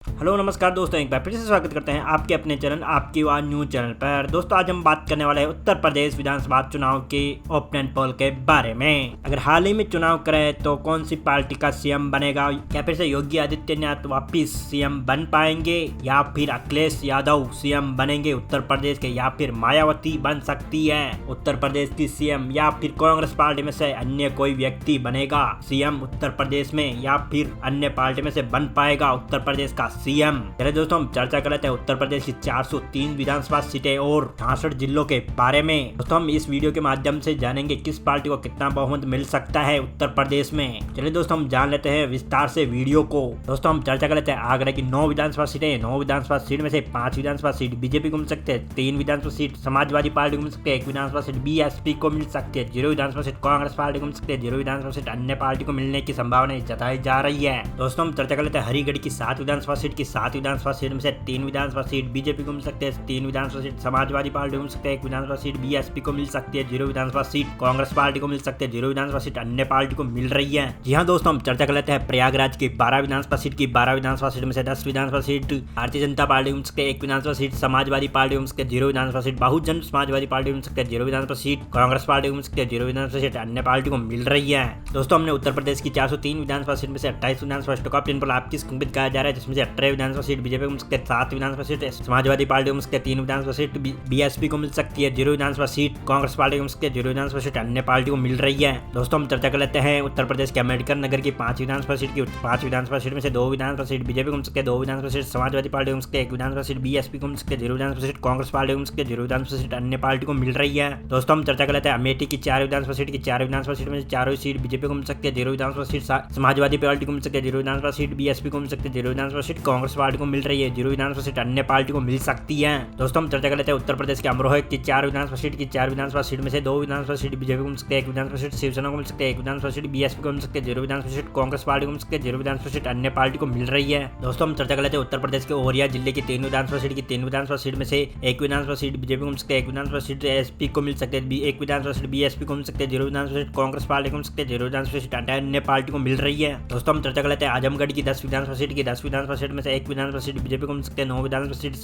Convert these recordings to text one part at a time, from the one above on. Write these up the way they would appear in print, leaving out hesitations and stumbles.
Hello नमस्कार दोस्तों, एक बार फिर से स्वागत करते हैं आपके अपने चैनल आपकी आवाज न्यूज चैनल पर। दोस्तों आज हम बात करने वाले हैं उत्तर प्रदेश विधानसभा चुनाव के ओपिनियन पोल के बारे में। अगर हाल ही में चुनाव करें तो कौन सी पार्टी का सीएम बनेगा? क्या फिर से योगी आदित्यनाथ वापिस सीएम बन पाएंगे या फिर अखिलेश यादव सीएम बनेंगे उत्तर प्रदेश के, या फिर मायावती बन सकती है उत्तर प्रदेश की सीएम, या फिर कांग्रेस पार्टी में से अन्य कोई व्यक्ति बनेगा सीएम उत्तर प्रदेश में, या फिर अन्य पार्टी में से बन पाएगा उत्तर प्रदेश का सीएम। चलिए दोस्तों हम चर्चा कर लेते हैं उत्तर प्रदेश की 403 विधानसभा सीटें और 66 जिलों के बारे में। दोस्तों हम इस वीडियो के माध्यम से जानेंगे किस पार्टी को कितना बहुमत मिल सकता है उत्तर प्रदेश में। चलिए दोस्तों हम जान लेते हैं विस्तार से वीडियो को। दोस्तों हम चर्चा कर लेते हैं आगरा की 9 विधानसभा सीटें। 9 विधानसभा सीट में से 5 विधानसभा सीट बीजेपी को मिल सकते हैं, 3 विधानसभा सीट समाजवादी पार्टी को मिल सकती है, 1 विधानसभा सीट बीएसपी को मिल सकती है, 0 विधानसभा सीट कांग्रेस पार्टी को मिल सकती है, 0 विधानसभा सीट अन्य पार्टी को मिलने की संभावना जताई जा रही है। दोस्तों हम चर्चा कर लेते हैं हरिगढ़ की 7 विधानसभा सीट की 7 विधानसभा सीट में से 3 विधानसभा सीट बीजेपी को मिल सकते हैं, 3 विधानसभा सीट समाजवादी पार्टी को मिल सकते हैं, 1 विधानसभा सीट बीएसपी को मिल सकती है, 0 विधानसभा सीट कांग्रेस पार्टी को मिल सकती है, 0 विधानसभा सीट अन्य पार्टी को मिल रही है। जी हाँ दोस्तों हम चर्चा कर लेते हैं प्रयागराज की 12 विधानसभा सीट की 12 विधानसभा सीट में से 10 विधानसभा सीट भारतीय जनता पार्टी को मिल सकते हैं, 1 विधानसभा सीट समाजवादी पार्टी को मिल सकती है, 0 विधानसभा सीट बहुजन समाजवादी पार्टी को मिल सकती है, 0 विधानसभा सीट कांग्रेस पार्टी को मिल सकती है, 0 विधानसभा सीट अन्य पार्टी को मिल रही है। दोस्तों हमने उत्तर प्रदेश की 403 विधानसभा सीट में से 28 विधानसभा स्टॉक ऑप्शन पर आपकी संबित कहा जा रहा है, जिसमें से 18 विधानसभा सीट बीजेपी को मिल सकती है, 7 विधानसभा सीट समाजवादी पार्टी को मिल सकती है, 3 विधानसभा सीट बीएसपी को मिल सकती है, 0 विधानसभा सीट कांग्रेस पार्टी को मिल सकती है, 0 विधानसभा सीट अन्य पार्टी को मिल रही है। दोस्तों हम चर्चा कर लेते हैं उत्तर प्रदेश के अम्बेडकर नगर की 5 विधानसभा सीट की 5 विधानसभा सीट में से 2 विधानसभा सीट बीजेपी को मिल सकती है, 2 विधानसभा सीट समाजवादी पार्टी को मिल सकती है, 1 विधानसभा सीट बीएसपी को मिल सकती है, 0 विधानसभा सीट कांग्रेस पार्टी को मिल सकती है, 0 विधानसभा सीट अन्य पार्टी को मिल रही है। दोस्तों हम चर्चा कर लेते हैं अमेठी की 4 विधानसभा सीट की 4 विधानसभा सीट में से 4 सीट बीजेपी को मिल सकती है, 0 विधानसभा सीट समाजवादी पार्टी को मिल सकती है, 0 विधानसभा सीट बीएसपी को मिल सकती है, 0 विधानसभा सीट कांग्रेस पार्टी को मिल रही है, 0 विधानसभा सीट अन्य पार्टी को मिल सकती है। दोस्तों हम चर्चा कर लेते हैं उत्तर प्रदेश के अमरोहा की 4 विधानसभा सीट की 4 विधानसभा सीट में से 2 विधानसभा सीट बीजेपी को मिल सकती है, 1 विधानसभा सीट शिवसेना को मिल सकती है, 1 विधानसभा सीट बीएसपी को मिल सकती है, 0 विधानसभा सीट कांग्रेस पार्टी को मिल सकती है, 0 विधानसभा सीट अन्य पार्टी को मिल रही है। दोस्तों हम चर्चा कर लेते हैं उत्तर प्रदेश के औरिया जिले की 3 विधानसभा सीट की 3 विधानसभा सीट में से 1 विधानसभा सीट बीजेपी को मिल सकती है, 1 विधानसभा सीट एसपी को मिल सकती है, 1 विधानसभा सीट बीएसपी को मिल सकती है, 0 विधानसभा सीट कांग्रेस पार्टी को मिल सकती है, 0 विधानसभा सीट अन्य पार्टी को मिल रही है। दोस्तों हम चर्चा कर लेते हैं आजमगढ़ की 10 विधानसभा सीट की 10 विधानसभा सीट में से 1 विधानसभा सीट बीजेपी को मिल सकती है, 9 विधानसभा सीट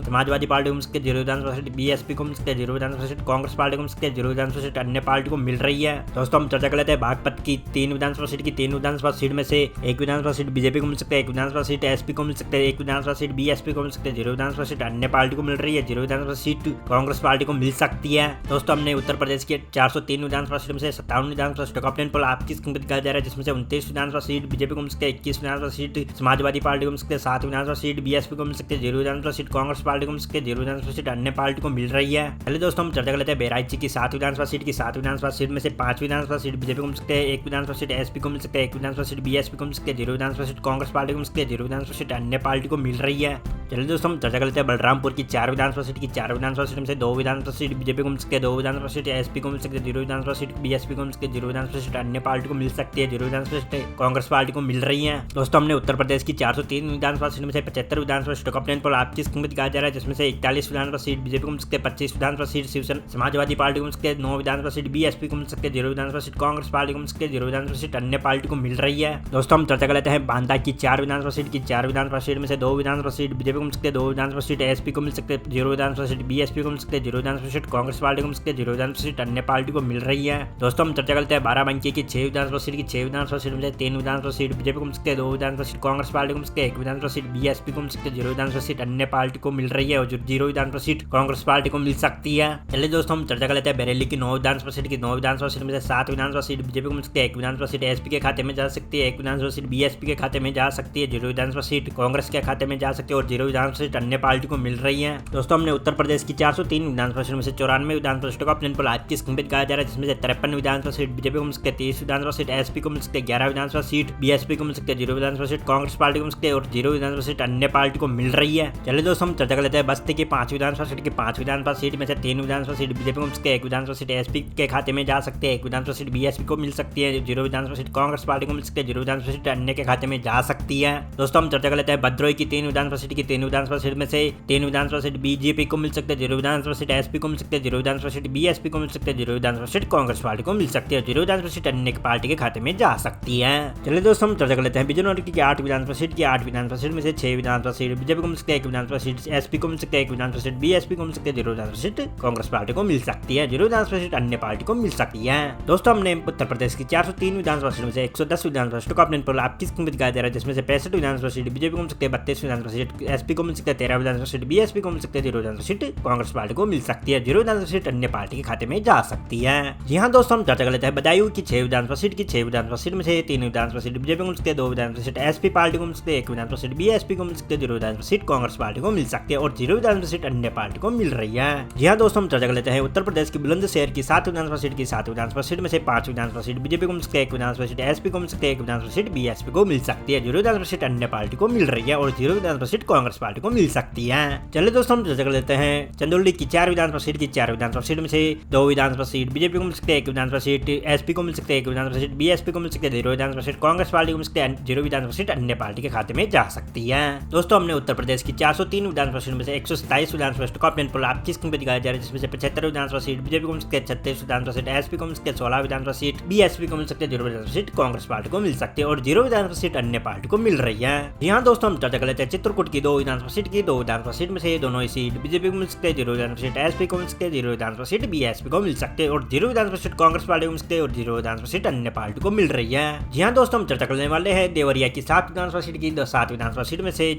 समाजवादी पार्टी को मिल सकती है, 0 विधानसभा सीट बीएसपी को मिल सकती है, 0 विधानसभा सीट कांग्रेस पार्टी को मिल सकती है, 0 विधानसभा सीट अन्य पार्टी को मिल रही है। दोस्तों हम चर्चा कर लेते हैं बागपत की 3 विधानसभा सीट की 3 विधानसभा सीट में से 1 विधानसभा सीट बीजेपी को मिल सकती है, 1 विधानसभा सीट एसपी को मिल सकती है, 1 विधानसभा सीट बीएसपी को मिल सकती है, 0 विधानसभा सीट अन्य पार्टी को मिल रही है, 0 विधानसभा सीट कांग्रेस पार्टी को मिल सकती है। दोस्तों हमने उत्तर प्रदेश के 403 विधानसभा सीट में से 57 विधानसभा स्टॉक ऑप्शन पर आपकी संबित कहा जा रहा है, जिसमें से 29 विधानसभा सीट बीजेपी को मिल सकती है, 21 विधानसभा सीट समाजवादी पार्टी को मिल सकती है, 7 विधानसभा सीट बीएसपी को मिल सकती है, 0 विधानसभा सीट कांग्रेस पार्टी को मिल सकती है, 0 विधानसभा सीट अन्य पार्टी को मिल रही है। चलिए दोस्तों हम चर्चा कर लेते हैं बहराइच की 7 विधानसभा सीट की 7 विधानसभा सीट में से 5 विधानसभा सीट बीजेपी को मिल सकते हैं, 1 विधानसभा सीट एसपी को मिल सकते हैं, 1 विधानसभा सीट बीएसपी को मिल सकते हैं, 0 विधानसभा सीट कांग्रेस पार्टी को मिल सकती है, 0 विधानसभा सीट अन्य पार्टी को मिल रही है। चलिए दोस्तों हम चर्चा कर लेते हैं बलरामपुर की 4 विधानसभा सीट की 4 विधानसभा सीट में से 2 विधानसभा सीट बीजेपी को मिल सकती है, 2 विधानसभा सीट एसपी को मिल सकती है, 0 विधानसभा सीट बीएसपी को मिल सकती है, 0 विधानसभा सीट अन्य पार्टी को मिल सकती है, 0 विधानसभा सीट कांग्रेस पार्टी को मिल रही है। दोस्तों हमने उत्तर प्रदेश की 403 विधानसभा सीट में से 75 विधानसभा स्टॉक ऑप्शन पर आपकी संबित कहा जा रहा है, जिसमें से 41 विधानसभा सीट बीजेपी को मिल सकती है, 25 विधानसभा सीट शिवसेना समाजवादी पार्टी को मिल सकती है, 9 विधानसभा सीट बीएसपी को मिल सकती है, 0 विधानसभा सीट कांग्रेस पार्टी को मिल सकती है, 0 विधानसभा सीट अन्य पार्टी को मिल रही है। दोस्तों हम चर्चा कर लेते हैं बांदा की 4 विधानसभा सीट की 4 विधानसभा सीट में से 2 विधानसभा सीट बीजेपी को मिल सकती है, 2 विधानसभा सीट एसपी को मिल सकते हैं, 0 विधानसभा सीट बीएसपी को मिल सकते हैं, 0 विधानसभा सीट कांग्रेस पार्टी को मिल सकती है, 0 विधानसभा सीट अन्य पार्टी को मिल रही है। दोस्तों हम चर्चा करते हैं बाराबंकी की 6 विधानसभा सीट की 6 विधानसभा सीट में से 3 विधानसभा सीट बीजेपी को मिल सकती है, 2 विधानसभा सीट कांग्रेस पार्टी को मिल सकती है, 1 विधानसभा सीट बीएसपी को मिल सकती है, 0 विधानसभा सीट अन्य पार्टी को मिल रही है और 0 विधानसभा सीट कांग्रेस पार्टी को मिल सकती है। चलिए दोस्तों हम चर्चा कर लेते हैं बरेली की 9 विधानसभा सीट की 9 विधानसभा सीट में से 7 विधानसभा सीट बीजेपी को मिल सकती है, 1 विधानसभा सीट एसपी के खाते में जा सकती है, 1 विधानसभा सीट बीएसपी के खाते में जा सकती है, 0 विधानसभा सीट कांग्रेस के खाते में जा सकती है और 0 विधानसभा सीट अन्य पार्टी को मिल रही है। दोस्तों हमने उत्तर प्रदेश की 403 विधानसभा सीट में से 94 विधानसभा स्टॉक ऑप्शन पर आपकी संबित कहा जा रहा है, जिसमें से 53 विधानसभा सीट बीजेपी को मिल सकती है, 30 विधानसभा सीट एसपी को मिल सकती है, 11 विधानसभा सीट बीएसपी को मिल सकती है, 0 विधानसभा सीट कांग्रेस पार्टी को मिल सकती है और 0 विधानसभा सीट अन्य पार्टी को मिल रही है। चलिए दोस्तों हम चर्चा कर लेते हैं बस्ती की 5 विधानसभा सीट की 5 विधानसभा सीट में से 3 विधानसभा सीट बीजेपी को मिल सकती है, 1 विधानसभा सीट एसपी के खाते में जा सकती है, 1 विधानसभा सीट बीएसपी को मिल सकती है, 0 विधानसभा सीट कांग्रेस पार्टी को मिल सकती है, 0 विधानसभा सीट अन्य के खाते में जा सकती है। दोस्तों हम चर्चा कर लेते हैं भद्रोही की 3 विधानसभा सीट की 3 तीन विधानसभा सीट में से तीन विधानसभा सीट बीजेपी को मिल सकते हैं, 0 विधानसभा सीट एसपी को मिल सकते हैं, 0 विधानसभा सीट बीएसपी को मिल सकते हैं, 0 विधानसभा सीट कांग्रेस पार्टी को मिल सकती है, 0 विधानसभा सीट अन्य पार्टी के खाते में जा सकती है। चलिए दोस्तों हम चर्चा कर लेते हैं बीजेपी की 8 विधानसभा सीट की 8 विधानसभा सीट में से 6 विधानसभा सीट बीजेपी को मिल सकती है, 1 विधानसभा सीट एसपी को मिल सकती है, 1 विधानसभा सीट बीएसपी को मिल सकती है, 0 विधानसभा सीट कांग्रेस पार्टी को मिल सकती है, 0 विधानसभा सीट अन्य पार्टी को मिल सकती है। दोस्तों हमने उत्तर प्रदेश की 403 विधानसभा सीट में से 110 विधानसभा सीटों का अपने पोल आप किस कीमत दिखाया जा रहा है, जिसमें से 65 विधानसभा सीट बीजेपी को मिल सकती है, 32 विधानसभा सीट एसपी को मिल सकती है, 13 विधानसभा सीट बीएसपी को मिल सकती है, 0 विधानसभा सीट कांग्रेस पार्टी को मिल सकती है, 0 विधानसभा सीट अन्य पार्टी के खाते में जा सकती है। जी हाँ दोस्तों हम चर्चा कर लेते हैं बदायूं की 6 विधानसभा सीट की 6 विधानसभा सीट में से 3 विधानसभा सीट बीजेपी को मिल सकती है, 2 विधानसभा सीट एसपी पार्टी को मिल सकती है, 1 विधानसभा सीट बीएसपी को मिल सकती है, 0 विधानसभा सीट कांग्रेस पार्टी को मिल सकती है और 0 विधानसभा सीट अन्य पार्टी को मिल रही है। जी हाँ दोस्तों हम चर्चा कर लेते हैं उत्तर प्रदेश की बुलंदशहर की 7 विधानसभा सीट की 7 विधानसभा सीट में से 5 विधानसभा सीट बीजेपी को मिल सकती है, 1 विधानसभा सीट एसपी को मिल सकती है, 1 विधानसभा सीट बीएसपी को मिल सकती है, 0 विधानसभा सीट अन्य पार्टी को मिल रही है और 0 विधानसभा सीट कांग्रेस पार्टी को मिल सकती है। चलिए दोस्तों हम चर्चा कर लेते हैं चंदौली की 4 विधानसभा सीट की 4 विधानसभा सीट में से 2 विधानसभा सीट बीजेपी को मिल सकती है, 1 विधानसभा सीट एसपी को मिल सकती है, 1 विधानसभा सीट बीएसपी को मिल सकती है, 0 विधानसभा सीट कांग्रेस पार्टी को मिल सकती है, 0 विधानसभा सीट अन्य पार्टी के खाते में जा सकती है। दोस्तों हमने उत्तर प्रदेश की 403 विधानसभा सीट में से 127 विधानसभा सीटों का अपने पोल आप किस कीमत दिखाया जा रहा है, जिसमें से 75 विधानसभा सीट बीजेपी को मिल सकती है, 36 विधानसभा सीट एसपी को मिल सकती है, 16 विधानसभा सीट बीएसपी को मिल सकती है, 0 विधानसभा सीट कांग्रेस पार्टी को मिल सकती है और 0 विधानसभा सीट अन्य पार्टी को मिल रही है। यहाँ दोस्तों हम चर्चा कर लेते हैं चित्रकूट की 2 विधानसभा सीट की 2 विधानसभा सीट में से दोनों ही सीट बीजेपी को मिल सकते हैं, 0 विधानसभा सीट एसपी को मिल सकते हैं, 0 विधानसभा सीट बीएसपी को मिल सकते हैं और 0 विधानसभा सीट कांग्रेस पार्टी को मिल सकते हैं और 0 विधानसभा सीट अन्य पार्टी को मिल रही है। जी हाँ दोस्तों हम चर्चा करने वाले हैं देवरिया की 7 विधानसभा सीट की 7 विधानसभा सीट में से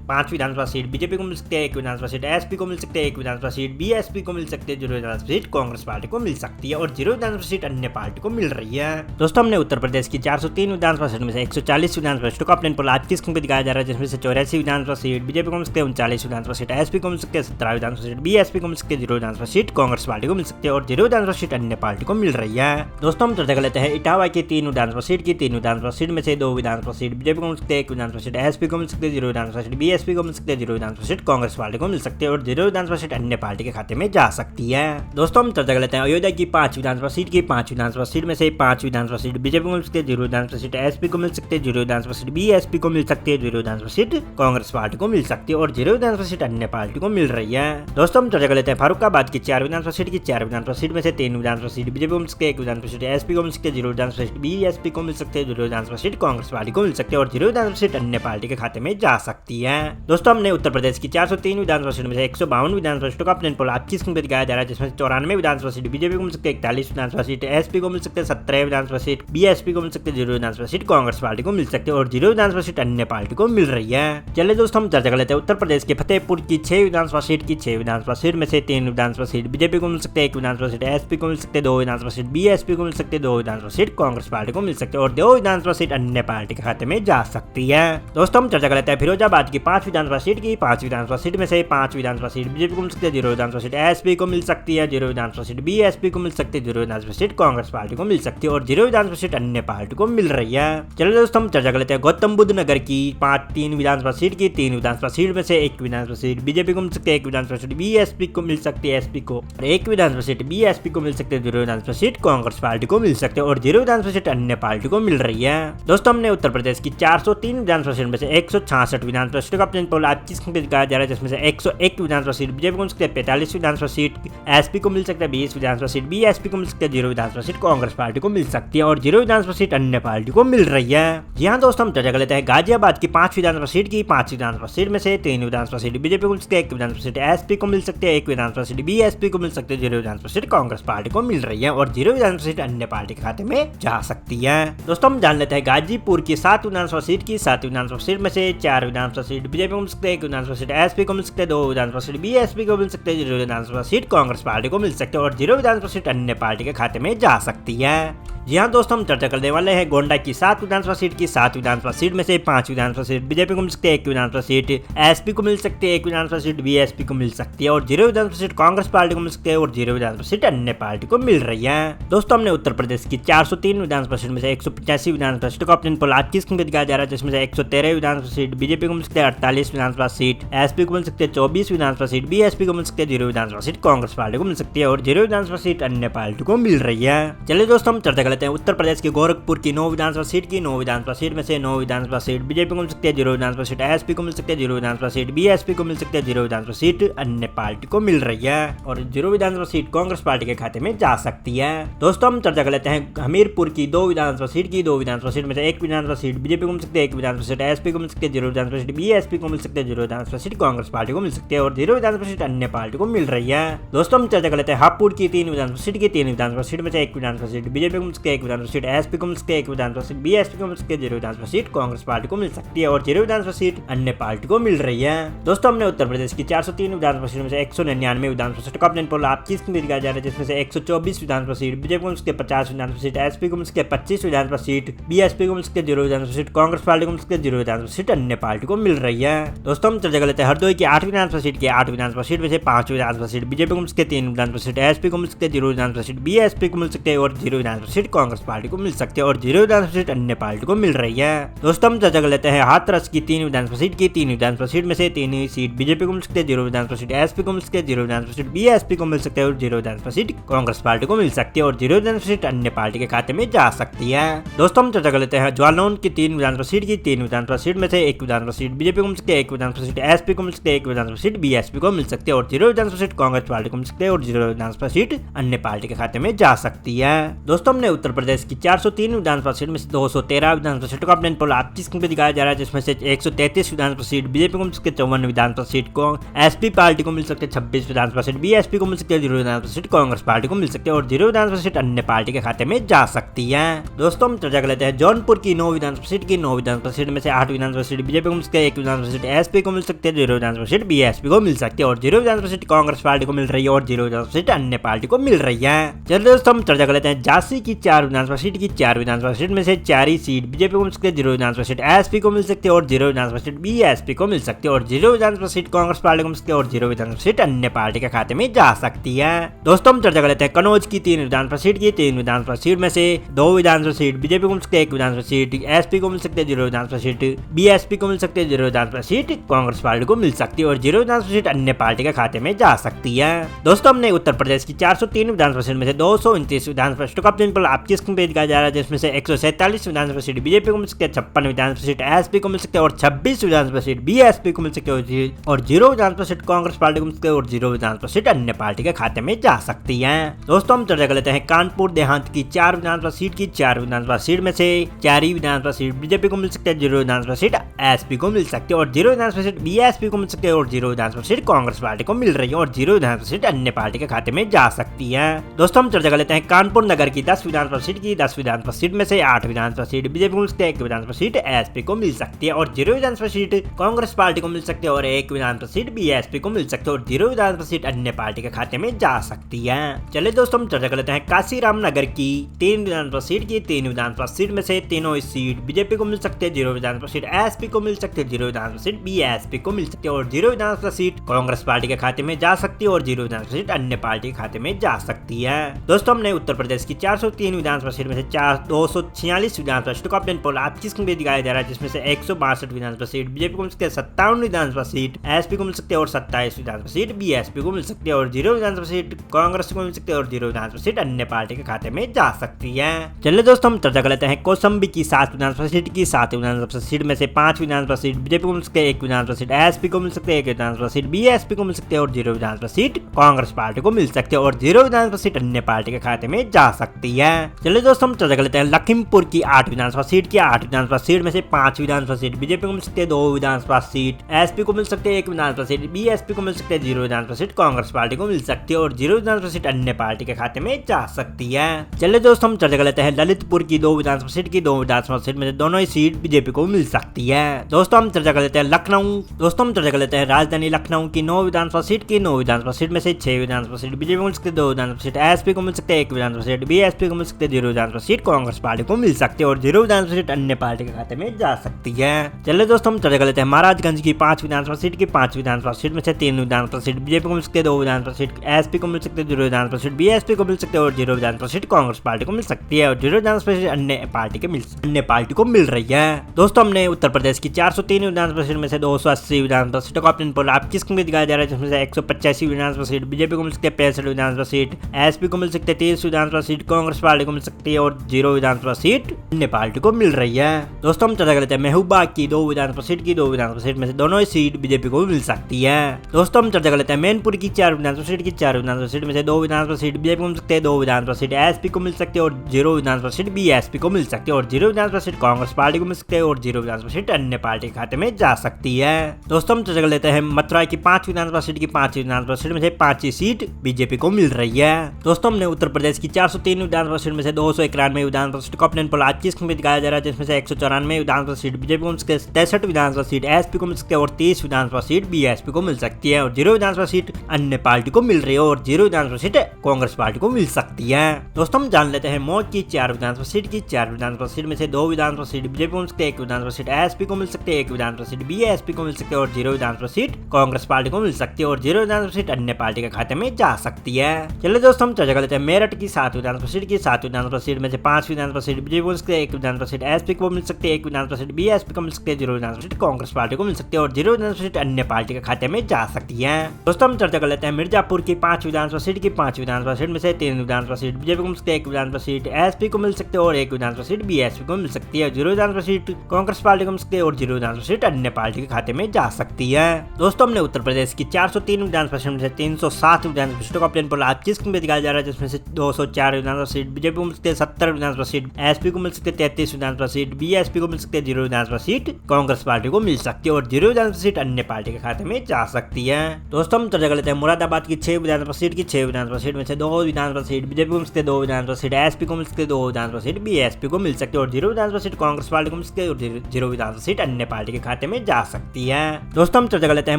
5 विधानसभा सीट बीजेपी को मिल सकती है, 1 विधानसभा सीट एसपी को मिल सकती है, 1 विधानसभा सीट बीएसपी को मिल सकती है, 0 विधानसभा सीट कांग्रेस पार्टी को मिल सकती है और 0 विधानसभा सीट अन्य पार्टी को मिल रही है। दोस्तों हमने उत्तर प्रदेश की 403 विधानसभा सीट में से 140 विधानसभा सीटों का अपने पोल आज किस कीमत दिखाया जा रहा है, जिसमें से 84 विधानसभा सीट बीजेपी को मिल सकती है, 39 विधानसभा सीट एसपी को मिल सकती है, 17 विधानसभा सीट बीएसपी को मिल सकती है, 0 विधानसभा सीट कांग्रेस पार्टी को मिल सकती है और 0 विधानसभा सीट अन्य पार्टी को मिल रही है। दोस्तों हम चर्चा कर लेते हैं इटावा की 3 विधानसभा सीट की 3 विधानसभा सीट में से 2 विधानसभा सीट बीजेपी को मिल सकती है, 1 विधानसभा सीट एसपी को मिल सकती है, 0 विधानसभा सीट बीएसपी को मिल सकती है, 0 विधानसभा सीट कांग्रेस पार्टी को मिल सकती है और 0 विधानसभा सीट अन्य पार्टी के खाते में जा सकती है। दोस्तों हम चर्चा कर लेते हैं अयोध्या की 5 विधानसभा सीट की 5 विधानसभा सीट में से 5 विधानसभा सीट बीजेपी को मिल सकती है, 0 विधानसभा सीट एसपी को मिल सकती है, 0 विधानसभा सीट बीएसपी को मिल सकती है, 0 विधानसभा सीट कांग्रेस पार्टी को मिल सकती है और 0 विधानसभा सीट अन्य पार्टी को मिल रही है। दोस्तों हम चर्चा कर लेते हैं फर्रुखाबाद की 4 विधानसभा सीट की 4 विधानसभा सीट में से 3 विधानसभा सीट बीजेपी को मिल सकती है, 1 विधानसभा सीट एसपी को मिल सकती है, 0 विधानसभा सीट बीएसपी को मिल सकती है, 0 विधानसभा सीट कांग्रेस पार्टी को मिल सकती है और 0 विधानसभा सीट अन्य पार्टी के खाते में जा सकती है। दोस्तों हमने उत्तर प्रदेश की 403 विधानसभा सीट में से 152 विधानसभा सीटों का अपने पोल आप किस कीमत दिखाया जा रहा है, जिसमें 94 विधानसभा सीट बीजेपी को मिल सकती है, 41 विधानसभा सीट एसपी को मिल सकते हैं, 17 विधानसभा सीट बीएसपी को मिल सकते हैं, 0 विधानसभा सीट कांग्रेस पार्टी को मिल सकती है और 0 विधानसभा सीट अन्य पार्टी को मिल रही है। चलिए दोस्तों हम चर्चा कर लेते हैं उत्तर प्रदेश के फतेहपुर की 6 विधानसभा सीट की 6 विधानसभा सीट में से 3 विधानसभा सीट बीजेपी को मिल सकते हैं, 1 विधानसभा सीट एसपी को मिल सकते हैं, 2 विधानसभा सीट बीएसपी को मिल सकते हैं, 2 विधानसभा सीट कांग्रेस पार्टी को मिल सकते हैं और 2 विधानसभा सीट अन्य पार्टी के खाते में जा सकती है। दोस्तों हम चर्चा कर लेते हैं फिरोजाबाद की 5 विधानसभा सीट की 5 विधानसभा सीट में से 5 विधानसभा सीट बीजेपी को मिल सकती है, 0 विधानसभा सीट एसपी को मिल सकती है, 0 विधानसभा सीट बीएसपी को मिल सकती है, 0 विधानसभा सीट कांग्रेस पार्टी को मिल सकती है और 0 विधानसभा सीट अन्य पार्टी को मिल रही है। चलिए दोस्तों हम चर्चा कर लेते हैं गौतम बुद्ध नगर की 3 विधानसभा सीट की 3 विधानसभा सीट में से 1 विधानसभा सीट बीजेपी को मिल सकती है, 1 विधानसभा सीट बीएसपी को मिल सकती है एसपी को और 1 विधानसभा सीट बीएसपी को मिल सकती है, 0 विधानसभा सीट कांग्रेस पार्टी को मिल सकती है और 0 विधानसभा सीट अन्य पार्टी को मिल रही है। दोस्तों हमने उत्तर प्रदेश की 403 विधानसभा सीट में से 166 विधानसभा सीटों का अपने पोल आज किस कीमत दिखाया जा रहा है, जिसमें से 101 विधानसभा सीट बीजेपी को मिल सकती है, 45 विधानसभा सीट एसपी को मिल सकता है, 20 विधानसभा सीट बीएसपी को मिल सकती है, 0 विधानसभा सीट कांग्रेस पार्टी को मिल सकती है और 0 विधानसभा सीट अन्य पार्टी को मिल रही है। यहाँ दोस्तों हम चर्चा कर लेते हैं गाजियाबाद की 5 विधानसभा सीट की 5 विधानसभा सीट में से 3 विधानसभा सीट बीजेपी को मिल सकती है, 1 विधानसभा सीट एसपी को मिल सकती है, 1 विधानसभा सीट बीएसपी को मिल सकती है, 0 विधानसभा सीट कांग्रेस पार्टी को मिल रही है और 0 विधानसभा सीट अन्य पार्टी के खाते में जा सकती है। दोस्तों हम जान लेते हैं गाजीपुर की 7 विधानसभा सीट की 7 विधानसभा सीट में से 4 विधानसभा सीट बीजेपी को मिल सकते हैं, 1 विधानसभा सीट एसपी को मिल सकते हैं, 2 विधानसभा सीट बीएसपी को मिल सकते हैं, 0 विधानसभा सीट कांग्रेस पार्टी को मिल सकते हैं और 0 विधानसभा सीट अन्य पार्टी के खाते में जा सकती है। जी हाँ दोस्तों हम चर्चा करने वाले हैं गोंडा की 7 विधानसभा सीट की 7 विधानसभा सीट में से 5 विधानसभा सीट बीजेपी को मिल सकती है, 1 विधानसभा सीट एसपी को मिल सकती है, 1 विधानसभा सीट बीएसपी को मिल सकती है और 0 विधानसभा सीट कांग्रेस पार्टी को मिल सकती है और 0 विधानसभा सीट अन्य पार्टी को मिल रही है। दोस्तों हमने उत्तर प्रदेश की 403 विधानसभा सीट में से 185 विधानसभा सीटों का अपने पोल आज किस कीमत दिखाया जा रहा है, जिसमें से 113 विधानसभा सीट बीजेपी को मिल सकती है, 48 विधानसभा सीट एसपी को मिल सकती है, 24 विधानसभा सीट बीएसपी को मिल सकती है, 0 विधानसभा सीट कांग्रेस पार्टी को मिल सकती है और 0 विधानसभा सीट अन्य पार्टी को मिल रही है। चलिए दोस्तों हम चर्चा कर लेते हैं उत्तर प्रदेश के गोरखपुर की 9 विधानसभा सीट की 9 विधानसभा सीट में से 9 विधानसभा सीट बीजेपी को मिल सकती है, 0 विधानसभा सीट एसपी को मिल सकती है, जीरो विधानसभा सीट बीएसपी को मिल सकती है, जीरो विधानसभा सीट अन्य पार्टी को मिल रही है और जीरो विधानसभा सीट कांग्रेस पार्टी के खाते में जा सकती है। दोस्तों हम चर्चा कर लेते हैं हमीरपुर की दो विधानसभा सीट की। दो विधानसभा सीट में से एक विधानसभा सीट बीजेपी को मिल सकती है, एक विधानसभा सीट एसपी को मिल सकती है, जीरो विधानसभा सीट बीएसपी को मिल सकती है, जीरो विधानसभा सीट कांग्रेस पार्टी को मिल सकती है और जीरो विधानसभा सीट अन्य पार्टी को मिल रही है। दोस्तों हम चर्चा कर लेते हैं हापुड़ की तीन विधानसभा सीट की। तीन विधानसभा सीट में से एक विधानसभा सीट बीजेपी को मिल सकती है, एक विधानसभा सीट एसपी को मिल सकती है, एक विधानसभा सीट बीएसपी को मिल सकती है, जीरो विधानसभा सीट कांग्रेस पार्टी को मिल सकती है और जीरो विधानसभा सीट अन्य पार्टी को मिल रही है। दोस्तों हमने उत्तर प्रदेश की 403 विधानसभा सीट में से 199 विधानसभा सीट का ऑपिनियन पोल आपकी स्क्रीन पर दिखाया जा रहा है, जिसमें से 124 विधानसभा सीट बीजेपी को मिल सकती है, 50 विधानसभा सीट एसपी को मिल सकती है, 25 विधानसभा सीट बीएसपी को मिल सकती है, जीरो विधानसभा सीट कांग्रेस पार्टी को मिल सकती है, जीरो विधानसभा सीट अन्य पार्टी को मिल रही है। दोस्तों हम चर्चा कर लेते हैं हरदोई की 8 विधानसभा सीट की। 8 विधानसभा सीट में से 5 विधानसभा सीट बीजेपी को मिल सकती है, 3 विधानसभा सीट एसपी को मिल सकती है, जीरो विधानसभा सीट बीएसपी को मिल सकती है और जीरो विधानसभा सीट कांग्रेस पार्टी को मिल सकती है और जीरो विधानसभा सीट अन्य पार्टी को मिल रही है। दोस्तों हम चर्चा कर लेते हैं हाथरस की 3 विधानसभा सीट की। 3 विधानसभा सीट में से 3 सीट बीजेपी को मिल सकती है, जीरो विधानसभा सीट एसपी को मिल सकती है, जीरो विधानसभा सीट बीएसपी को मिल सकती है और जीरो विधानसभा सीट कांग्रेस पार्टी को मिल सकती है और जीरो विधानसभा सीट अन्य पार्टी के खाते में जा सकती है। दोस्तों हम चर्चा कर लेते हैं जालौन की 3 विधानसभा सीट की। 3 विधानसभा सीट में से एक विधानसभा सीट बीजेपी को मिल सकती है, एक विधानसभा सीट एसपी को मिल सकती है, एक विधानसभा सीट बीएसपी को मिल सकती है और जीरो विधानसभा सीट कांग्रेस पार्टी को मिल सकती है और जीरो विधानसभा सीट अन्य पार्टी के खाते में जा सकती है। दोस्तों हमने उत्तर प्रदेश की 403 विधानसभा सीट में से 213 विधानसभा सीटों का ऑपिनियन पोल आपकी स्क्रीन पर दिखाया जा रहा है, जिसमें से 133 विधानसभा सीट बीजेपी को मिल सकती है, 54 विधानसभा सीट को एसपी पार्टी को मिल सकती है, 26 विधानसभा सीट बीएसपी को मिल सकती है, जीरो विधानसभा सीट कांग्रेस पार्टी को मिल सकती है और जीरो विधानसभा सीट अन्य पार्टी के खाते में जा सकती है। दोस्तों हम चर्चा कर लेते हैं जौनपुर की 9 विधानसभा सीट की। 9 विधानसभा सीट में से 8 विधानसभा सीट बीजेपी को मिल सकती है, एक विधानसभा सीट एसपी को मिल सकती है, जीरो विधानसभा सीट बीएसपी को मिल सकती है और जीरो विधानसभा सीट कांग्रेस पार्टी को मिल रही है और जीरो विधानसभा सीट अन्य पार्टी को मिल रही है। चलिए दोस्तों हम चर्चा कर लेते हैं झांसी की 4 विधानसभा सीट की। 4 विधानसभा सीट में से 4 ही सीट बीजेपी को मिल सकती है, जीरो विधानसभा सीट एसपी को मिल सकती है और जीरो विधानसभा सीट बीएसपी को मिल सकती है और जीरो विधानसभा सीट कांग्रेस पार्टी को मिल सकती है और जीरो विधानसभा सीट अन्य पार्टी के खाते में जा सकती है। दोस्तों हम चर्चा कर लेते हैं कन्नौज की 3 विधानसभा सीट की। 3 विधानसभा सीट में से 2 विधानसभा सीट बीजेपी को मिल सकती है, एक विधानसभा सीट एसपी को मिल सकती है, जीरो विधानसभा सीट बीएसपी को मिल सकती है, जीरो विधानसभा सीट कांग्रेस पार्टी को मिल सकती है और जीरो विधानसभा सीट अन्य पार्टी के खाते में जा सकती है। दोस्तों हमने उत्तर प्रदेश की 403 विधानसभा सीट में से 229 विधानसभा सीटों का ऑपिनियन पोल आपकी स्क्रीन पर दिखाया जा रहा है, जिसमें से 147 विधानसभा सीट बीजेपी को मिल सकती है, 56 विधानसभा सीट एसपी को मिल सकती है और 26 विधानसभा सीट बीएसपी को मिल सकती है और जीरो विधानसभा सीट कांग्रेस पार्टी को मिल सकती है और जीरो विधानसभा सीट अन्य पार्टी के खाते में जा सकती है। दोस्तों हम चर्चा कर लेते हैं कानपुर देहात की 4 विधानसभा सीट की। 4 विधानसभा सीट में से 4 ही विधानसभा सीट बीजेपी को मिल सकती है, जीरो विधानसभा सीट एसपी को मिल सकती है और जीरो विधानसभा सीट बीएसपी को मिल सकती है और जीरो विधानसभा सीट कांग्रेस पार्टी को मिल रही है और जीरो विधानसभा सीट अन्य पार्टी के खाते में जा सकती है। दोस्तों हम चर्चा कर लेते हैं कानपुर नगर की 10 विधानसभा सीट की। 10 विधानसभा सीट में से 8 विधानसभा सीट बीजेपी को मिल सकती है, एक विधानसभा सीट एसपी को मिल सकती है और जीरो विधानसभा सीट कांग्रेस पार्टी को मिल सकती है और एक विधानसभा सीट बीएसपी को मिल सकती है और जीरो विधानसभा सीट अन्य पार्टी के खाते में जा सकती है। चलिए दोस्तों हम चर्चा कर लेते हैं काशीराम नगर की 3 विधानसभा सीट की। 3 विधानसभा सीट में से तीनों ही सीट बीजेपी को मिल सकती है, जीरो विधानसभा सीट एसपी को मिल सकती है, जीरो विधानसभा सीट बीएसपी को मिल सकती है और जीरो विधानसभा सीट कांग्रेस पार्टी के खाते में जा सकती है और जीरो विधानसभा सीट अन्य पार्टी के खाते में जा सकती है। दोस्तों हमने उत्तर प्रदेश की 403 विधानसभा सीट में से 246 विधानसभा सीटों का ऑपिनियन पोल आपकी स्क्रीन पे दिखाया जा रहा है, जिसमें से 162 विधानसभा सीट बीजेपी को मिल सकती है, 57 विधानसभा सीट एसपी को मिल सकती है और 27 विधानसभा सीट बीएसपी को मिल सकती है और जीरो विधानसभा सीट कांग्रेस को मिल सकती है और जीरो विधानसभा सीट अन्य पार्टी के खाते में जा सकती है। चलिए दोस्तों हम चर्चा कर लेते हैं कौशाम्बी की 7 विधानसभा सीट की। 7 विधानसभा सीट में से 5 विधानसभा सीट बीजेपी को मिल सकती है, एक विधानसभा सीट एसपी को मिल सकती है, एक विधानसभा सीट बीएसपी को मिल सकती है और जीरो विधानसभा सीट कांग्रेस पार्टी को मिल सकती है और जीरो विधानसभा सीट अन्य पार्टी के खाते में जा सकती है। चलिए दोस्तों हम चर्चा कर लेते हैं लखीमपुर की 8 विधानसभा सीट की। 8 विधानसभा सीट में से 5 विधानसभा सीट बीजेपी को मिल सकती है, 2 विधानसभा सीट एसपी को मिल सकती है, एक विधानसभा सीट बीएसपी को मिल सकती है, जीरो विधानसभा सीट कांग्रेस पार्टी को मिल सकती है और जीरो विधानसभा सीट अन्य पार्टी के खाते में जा सकती है। चलिए दोस्तों हम चर्चा कर लेते हैं ललितपुर की 2 विधानसभा सीट की। 2 विधानसभा सीट में से दोनों ही सीट बीजेपी को मिल सकती है। दोस्तों हम चर्चा कर लेते हैं लखनऊ। दोस्तों हम चर्चा कर लेते हैं राजधानी लखनऊ की 9 विधानसभा सीट की। 9 विधानसभा सीट में से 6 विधानसभा सीट बीजेपी को मिल सकती है, 2 विधानसभा सीट एसपी को मिल सकती है, एक विधानसभा सीट बीएसपी को मिल सकती है, जीरो विधानसभा सीट कांग्रेस पार्टी को मिल सकती है और जीरो विधानसभा सीट अन्य पार्टी के खाते में जा सकती है। चलिए दोस्तों हम चर्चा कर लेते हैं महाराजगंज की 5 विधानसभा सीट की। 5 विधानसभा सीट में से 3 विधानसभा सीट बीजेपी को मिल सकती है, 2 विधानसभा सीट एसपी को मिल सकती है, जीरो विधानसभा सीट बीएसपी को मिल सकती है और जीरो विधानसभा सीट कांग्रेस पार्टी को मिल सकती है और जीरो विधानसभा सीट अन्य पार्टी को मिल रही है। दोस्तों हमने उत्तर प्रदेश की 403 विधानसभा सीट में से 280 विधानसभा सीटों का ऑपिनियन पोल आपकी स्क्रीन पे दिखाया जा रहा है, जिसमें से 185 विधानसभा सीट बीजेपी को मिल सकती है, 65 विधानसभा सीट एसपी को मिल सकती है, 30 विधानसभा सीट कांग्रेस पार्टी को मिल सकती है और जीरो विधानसभा सीट अन्य पार्टी को मिल रही है। दोस्तों हम चर्चा कर लेते हैं महबूबा की 2 विधानसभा सीट की। 2 विधानसभा विधानसभा सीट में से दोनों ही सीट बीजेपी को मिल सकती है। दोस्तों हम चर्चा कर लेते हैं मैनपुर की 4 विधानसभा सीट की 4 विधानसभा सीट में से 2 विधानसभा सीट बीजेपी को मिल सकते हैं, 2 विधानसभा सीट एसपी को मिल सकती है और 0 विधानसभा सीट बीएसपी को मिल सकती है और 0 विधानसभा सीट कांग्रेस पार्टी को मिल सकती है और 0 विधानसभा सीट अन्य पार्टी के खाते में जा सकती है। दोस्तों हम चर्चा कर लेते हैं मथुरा की 5 विधानसभा सीट की 5 विधानसभा सीट में से 5 ही सीट बीजेपी को मिल रही है। दोस्तों हमने उत्तर प्रदेश की 403 विधानसभा सीट में से 291 विधानसभा सीट को अपने पोल आज किस में दिखाया जा रहा है, जिसमें से 194 विधानसभा सीट बीजेपी को मिल सकती है, 63 विधानसभा सीट एसपी को मिल सकती है और 30 विधानसभा सीट बीएसपी को मिल सकती है और 0 विधानसभा सीट अन्य पार्टी को मिल रही है और 0 विधानसभा सीट कांग्रेस पार्टी को मिल सकती है। दोस्तों हम जान लेते हैं मौज की 4 विधानसभा सीट की 4 विधानसभा सीट में से 2 विधानसभा सीट बीजेपी को मिल सकती है, 1 विधानसभा सीट एसपी को मिल सकती है, 1 विधानसभा सीट बीएसपी को मिल सकती है और 0 विधानसभा सीट कांग्रेस पार्टी को मिल सकती है और 0 विधानसभा सीट अन्य पार्टी के खाते में जा सकती है। चलिए दोस्तों हम चर्चा कर लेते हैं मेरठ की 7 विधानसभा सीट की 7 विधानसभा सीट में से 5 विधानसभा सीट बीजेपी को मिल सकती है, 1 विधानसभा सीट एसपी को मिल सकती है, 1 विधानसभा सीट बीएसपी को मिल सकती है, 0 विधानसभा सीट कांग्रेस पार्टी को मिल सकती है और 0 विधानसभा सीट अन्य पार्टी के खाते में जा सकती है। दोस्तों हम चर्चा कर लेते हैं मिर्जापुर की 5 विधानसभा सीट की 5 विधानसभा सीट में से 3 विधानसभा सीट बीजेपी को मिल सकती है, 1 विधानसभा सीट एसपी को मिल सकती है और 1 विधानसभा सीट बीएसपी को मिल सकती है, 0 विधानसभा सीट कांग्रेस पार्टी को मिल सकती है और 0 विधानसभा सीट अन्य पार्टी के खाते में जा सकती है। दोस्तों हमने उत्तर प्रदेश की 403 विधानसभा सीट में से 307 विधानसभा सीटों का प्लेन पोल आज किस में दिखाया जा रहा है, जिसमें से 204 विधानसभा सीट बीजेपी को मिल सकती है, 70 विधानसभा सीट एसपी को मिल सकती है, 33 विधानसभा सीट बीएसपी को मिल सकती है, 0 विधानसभा सीट कांग्रेस पार्टी को मिल सकती है और 0 विधानसभा सीट अन्य पार्टी के खाते में जा सकती है। दोस्तों हम चर्चा कर लेते हैं मुरादाबाद की 6 विधानसभा सीट की 6 विधानसभा सीट में से 2 विधानसभा सीट बीजेपी को मिल सकती है, 2 विधानसभा सीट एसपी को मिल सकती है, 2 विधानसभा सीट बीएसपी को मिल सकती है और 0 विधानसभा सीट कांग्रेस पार्टी को मिल सकती है और 0 विधानसभा सीट अन्य पार्टी के खाते में जा सकती है। दोस्तों हम चर्चा कर लेते हैं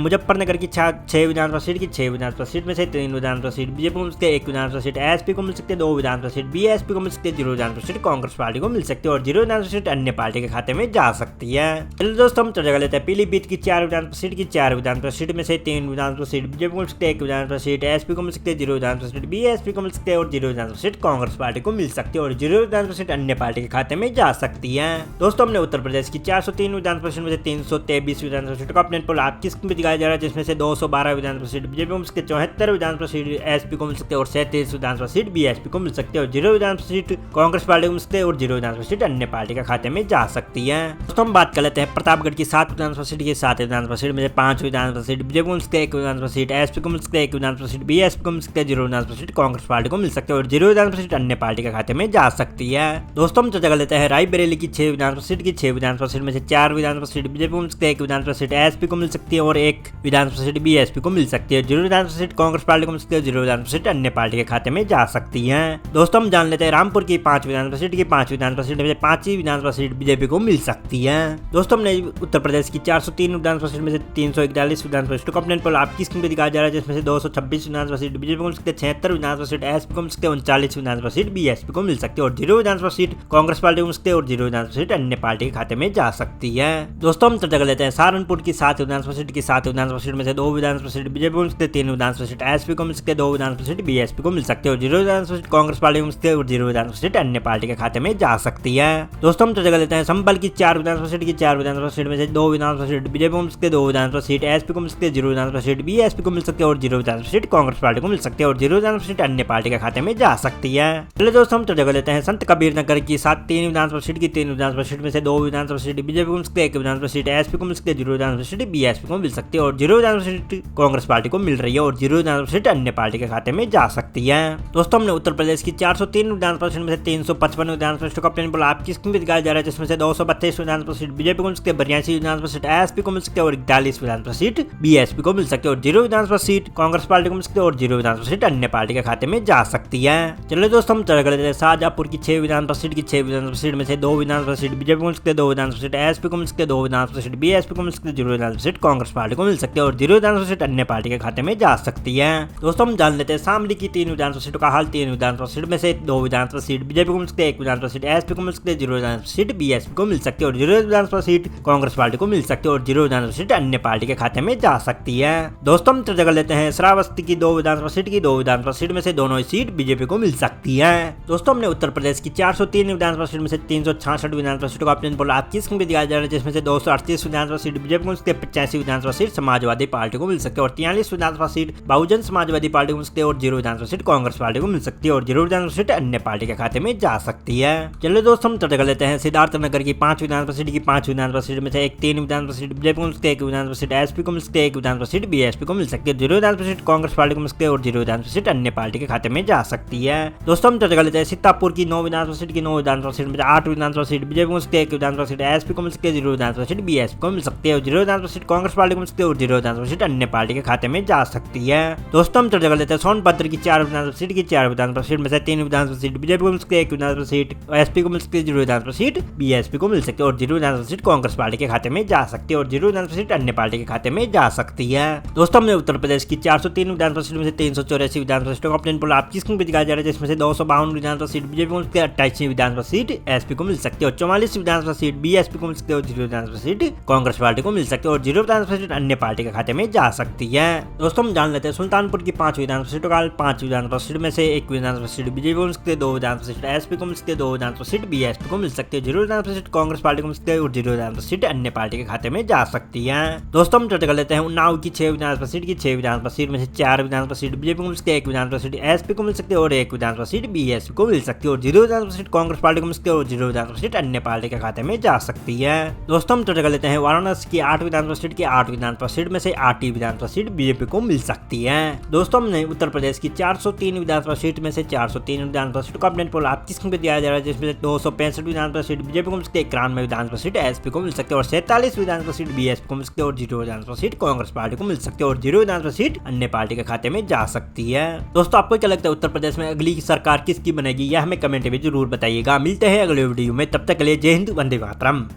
मुजफ्फरनगर की 6 विधानसभा सीट की 6 विधानसभा सीट में से 3 विधानसभा सीट बीजेपी को मिल सकती है, 1 विधानसभा सीट एसपी को मिल सकती है, 2 विधानसभा सीट बीएसपी को मिल सकती है, 0 विधानसभा सीट कांग्रेस पार्टी को मिल सकती है और 0 विधानसभा सीट अन्य पार्टी के खाते में जा सकती है। चलिए दोस्तों हम चर्चा कर लेते हैं पीलीभीत की 4 विधानसभा सीट की 4 विधानसभा सीट में से 3 विधानसभा सीट बीजेपी को मिल सकती है, 1 विधानसभा सीट एसपी को मिल सकती है, 0 विधानसभा सीट बीएसपी को मिल सकती है और 0 विधानसभा सीट कांग्रेस पार्टी को मिल सकती है और 0 विधानसभा सीट अन्य पार्टी के खाते में जा सकती है। दोस्तों हमने उत्तर प्रदेश की 403 विधानसभा सीट में से 323 विधानसभा सीटों का अपने पोल आप किस में दिखाया जा रहा है, जिसमें से 212 विधानसभा सीट बीजेपी को मिल सकती है, 74 विधानसभा सीट एसपी को मिल सकती है और 37 विधानसभा सीट बीएसपी को मिल सकती है और 0 विधानसभा सीट कांग्रेस पार्टी को मिल सकती है और 0 विधानसभा सीट अन्य पार्टी के खाते में जा सकती है। दोस्तों हम बात कर लेते हैं प्रतापगढ़ की 7 विधानसभा सीट की 7 विधानसभा सीट में से 5 विधानसभा सीट बीजेपी को मिल सकती है, 1 विधानसभा सीट एसपी को मिल सकती है, 1 विधानसभा सीट बीएसपी को मिल सकती है, 0 विधानसभा सीट कांग्रेस पार्टी को मिल सकती है और 0 विधानसभा सीट अन्य पार्टी के खाते में जा सकती है। दोस्तों हम चर्चा कर लेते हैं रायबरेली की 6 विधानसभा सीट की 6 विधानसभा सीट में से 4 विधानसभा सीट बीजेपी को मिल सकती है, 1 विधानसभा सीट एसपी को मिल सकती है और 1 विधानसभा सीट बीएसपी को मिल सकती है, 0 विधानसभा सीट कांग्रेस पार्टी को मिल सकती है, 0 विधानसभा सीट अन्य पार्टी के खाते में जा सकती है। दोस्तों हम जान लेते हैं रामपुर की 5 विधानसभा सीट की 5 विधानसभा सीट में से 5 ही विधानसभा सीट बीजेपी को मिल सकती है। दोस्तों हमने उत्तर प्रदेश की 403 विधानसभा सीट में से 341 विधानसभा सीटों का अपने पोल आपकी स्क्रीन पर दिखाया जा रहा है, जिसमें से 226 विधानसभा सीट बीजेपी को मिल सकती है, 76 विधानसभा सीट एसपी को मिल सकती है, 39 विधानसभा सीट बीएसपी को मिल सकती है और 0 विधानसभा सीट कांग्रेस पार्टी को मिल सकती है और 0 विधानसभा सीट अन्य पार्टी के खाते में जा सकती है। दोस्तों हम चर्चा कर लेते हैं सहारनपुर की 7 विधानसभा सीट की 7 विधानसभा सीट में से 2 विधानसभा सीट बीजेपी को मिल सकती है, 3 विधानसभा सीट एसपी को मिल सकती है, 2 विधानसभा सीट बीएसपी को मिल सकती है और 0 विधानसभा सीट कांग्रेस पार्टी को मिल सकती है और 0 विधानसभा सीट अन्य पार्टी के खाते में जा सकती है। दोस्तों हम चर्चा कर लेते हैं संभल की 4 विधानसभा सीट की 4 विधानसभा सीट में से 2 विधानसभा सीट बीजेपी को मिल सकती है, 2 विधानसभा सीट एसपी को मिल सकती है, 0 विधानसभा सीट बीएसपी को मिल सकती है और 0 विधानसभा सीट कांग्रेस पार्टी को मिल सकती है और 0 विधानसभा सीट अन्य पार्टी के खाते में जा सकती है। चलिए दोस्तों हम चर्चा कर लेते हैं संत कबीर नगर की 3 विधानसभा सीट की 3 विधानसभा सीट में से 2 विधानसभा सीट बीजेपी को मिल सकती है, 1 विधानसभा सीट एसपी को मिल सकती है, 0 विधानसभा सीट बीएसपी को मिल सकती है और 0 विधानसभा सीट कांग्रेस पार्टी को मिल रही है और 0 विधानसभा सीट अन्य पार्टी के खाते में जा सकती है। दोस्तों हमने उत्तर प्रदेश की 403 विधानसभा सीट में से 355 विधानसभा सीटों का प्लेन पोल आपकी स्क्रीन पर दिखाया जा रहा है, जिसमें से 232 विधानसभा सीट बीजेपी को मिल सकती है, 82 विधानसभा सीट एसपी को मिल सकती है और 41 विधानसभा सीट बीएसपी को मिल सकती है और 0 विधानसभा सीट कांग्रेस पार्टी को मिल सकती है और 0 विधानसभा सीट अन्य पार्टी के खाते में जा सकती है। चलिए दोस्तों हम चर्चा कर लेते हैं शाहजहांपुर की 6 विधानसभा सीट की 6 विधानसभा सीट में से 2 विधानसभा सीट बीजेपी को मिल सकती है, 2 विधानसभा सीट एसपी को मिल सकती है, 2 विधानसभा सीट बीएसपी को मिल सकती है, 0 विधानसभा सीट कांग्रेस पार्टी को मिल सकती है और 0 विधानसभा सीट अन्य पार्टी के खाते में जा सकती है। दोस्तों हम जान लेते हैं शामली की 3 विधानसभा सीटों का हाल। 3 विधानसभा सीट में से 2 विधानसभा सीट बीजेपी को मिल सकती है, 1 विधानसभा सीट एसपी को मिल सकती है, 0 विधानसभा सीट बीएसपी को मिल सकती है और 0 विधानसभा सीट कांग्रेस पार्टी को मिल सकती है और 0 विधानसभा सीट अन्य पार्टी के खाते में जा सकती है। दोस्तों हम चर्चा कर लेते हैं श्रावस्ती की 2 विधानसभा सीट की 2 विधानसभा सीट में से दोनों ही सीट बीजेपी को मिल सकती है। दोस्तों हमने उत्तर प्रदेश की 403 विधानसभा सीट में से 366 विधानसभा सीटों का अपने पोल आपकी स्क्रीन पर दिखाया जा रहा है, जिसमें से 238 विधानसभा सीट बीजेपी को मिल सकती है, 85 विधानसभा सीट समाजवादी पार्टी को मिल सकती है और 43 विधानसभा सीट बहुजन समाजवादी पार्टी को मिल सकती है और 0 विधानसभा सीट कांग्रेस पार्टी को मिल सकती है और 0 विधानसभा सीट अन्य पार्टी के खाते में जा सकती है। चलिए दोस्तों हम चर्चा कर लेते हैं सिद्धार्थनगर की 5 विधानसभा सीट की 5 विधानसभा सीट में से 3 विधानसभा विधानसभा सीट, बीजेपी को मिल सकती है 1 विधानसभा सीट, एसपी को मिल सकती है 1 विधानसभा सीट, बीएसपी को मिल सकती है 0 विधानसभा सीट, कांग्रेस पार्टी को मिल सकती है और 0 विधानसभा सीट अन्य पार्टी के खाते में जा सकती है। दोस्तों हम चर्चा कर लेते हैं सीतापुर की 9 विधानसभा सीट की 9 विधानसभा सीट में 8 विधानसभा सीट बीजेपी को मिल सकती है 1 विधानसभा सीट, एसपी को मिल सकती है 0 विधानसभा सीट, बीएसपी को मिल सकती है और 0 विधानसभा सीट, कांग्रेस पार्टी को मिल सकती है और 0 विधानसभा सीट अन्य पार्टी के खाते में जा सकती है। दोस्तों हम चर्चा कर लेते हैं सोनभद्र की 4 विधानसभा सीट की 4 विधानसभा सीट में से 3 विधानसभा सीट बीजेपी को मिल सकती है 1 विधानसभा सीट, एसपी को मिल सकती है 0 विधानसभा सीट, बीएसपी को मिल सकती है और 0 विधानसभा सीट कांग्रेस पार्टी के खाते में जा सकती है और 0 विधानसभा सीट अन्य पार्टी के खाते में जा सकती है। दोस्तों हमने उत्तर प्रदेश की 403 विधानसभा सीट में से 384 विधानसभा सीटों का ऑप्शन पोल आपकी स्क्रीन पर दिखाया जा रहा है, जिसमें से 252 विधानसभा सीट बीजेपी को मिल सकती है, 28 विधानसभा सीट एसपी को मिल सकती है और 44 विधानसभा सीट बीएसपी को मिल सकती है और 0 विधानसभा सीट कांग्रेस पार्टी को मिल सकती है और 0 विधानसभा सीट अन्य पार्टी के खाते में जा सकती है। दोस्तों हम जान लेते हैं सुल्तानपुर की 5 विधानसभा सीटों का। 5 विधानसभा सीट में से 1 विधानसभा सीट बीजेपी को मिल सकती है, 2 विधानसभा सीट एसपी को मिल सकती है, 2 विधानसभा सीट बीएसपी को मिल सकती है, 0 विधानसभा सीट कांग्रेस पार्टी को मिल सकती है और 0 विधानसभा सीट अन्य पार्टी के खाते में जा सकती है। दोस्तों हम चर्चा कर लेते हैं उन्नाव की 6 विधानसभा सीट की 6 विधानसभा सीट में से 4 विधानसभा सीट बीजेपी को मिल सकती है, 1 विधानसभा सीट एसपी को मिल सकती है और 1 विधानसभा सीट बीएसपी को मिल सकती है और 0 विधानसभा सीट कांग्रेस पार्टी को मिल सकती है और 0 विधानसभा सीट अन्य पार्टी के खाते में जा सकती है। दोस्तों हम चर्चा कर लेते हैं वाराणसी की 8 विधानसभा सीट की 8 विधानसभा सीट में से 8 ही विधानसभा सीट बीजेपी को मिल सकती है। दोस्तों हमने उत्तर प्रदेश की 403 विधानसभा सीट में से 403 विधानसभा सीट का ऑप्शन पोल आपकी स्क्रीन पर दिया जा रहा है, जिसमें 265 विधानसभा सीट बीजेपी को मिल सकती है, 91 विधानसभा सीट एसपी को मिल सकती है और 47 विधानसभा सीट बीएसपी को मिल सकती है और 0 विधानसभा सीट कांग्रेस पार्टी को मिल सकती है और 0 विधानसभा सीट अन्य पार्टी के खाते में जा सकती है। दोस्तों आपको क्या लगता है उत्तर प्रदेश में अगली सरकार किसकी बनेगी, यह हमें कमेंट में जरूर बताइएगा। मिलते हैं अगले वीडियो में, तब तक के लिए जय हिंद, वंदे मातरम।